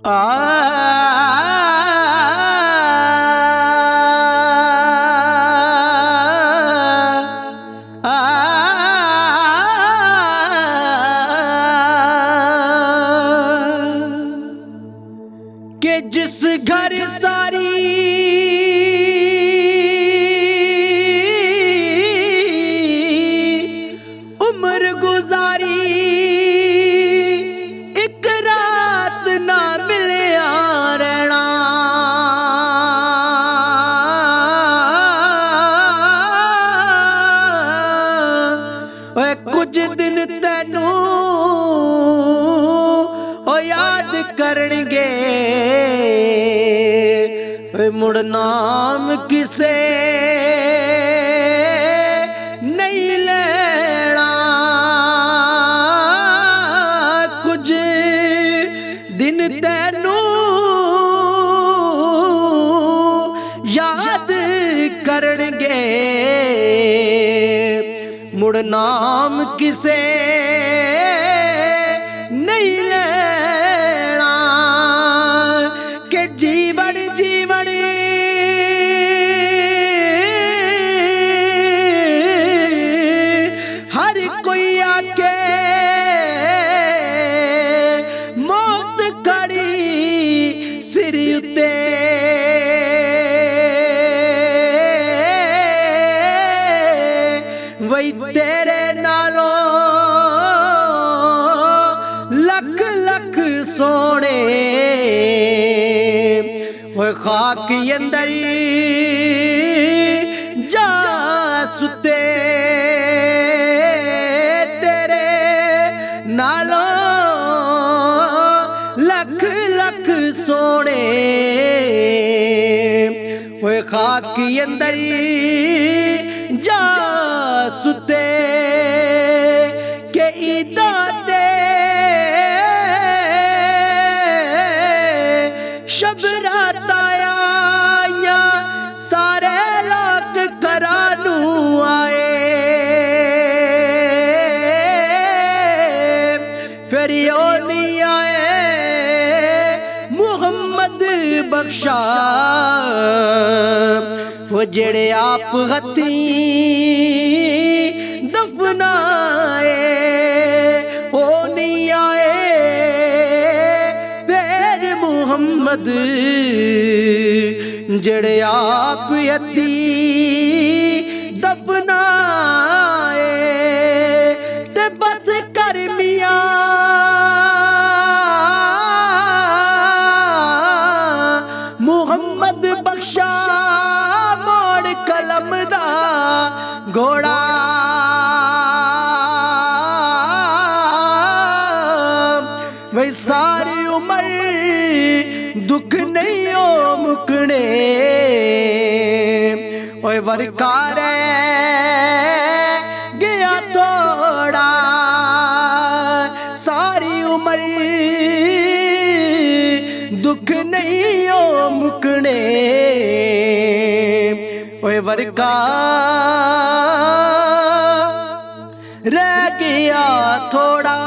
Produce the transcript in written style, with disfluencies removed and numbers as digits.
कि जिस घर सारी उम्र गुजारी, एक रात ना मिलिया रहना। ओए कुछ दिन तैनू ओ याद करनगे, मुड़ नाम किसे नहीं लेना। कुछ दिन तैनू याद करनगे, मुड़ नाम किसे नहीं लेना। के जीवन जीवन हर कोई आके मौत खड़ी सिर उते। वही तेरे नालों लख लख सोने, वो खाक अंदर जा सुते। तेरे नालों लख लख सोने, वो खाक अंदर जा सुते। के ईदा दे शब रात आया, सारे लोग करानू आए। फिर यो नहीं आए मुहम्मद बख्शा, वो जेड़े आप हथी दफनाए। ओ नहीं आए फिर मुहम्मद जेड़े आप हथी दफनाए। ते बस कर मियां मुहम्मद बख्शा, मोड़ कलम दा घोड़ा। वही सारी उम्र दुख नहीं हो मुकने, ओए वरकार गया थोड़ा। सारी उम्र दुख नहीं हो मुकने, ओए वरकार रह गया थोड़ा।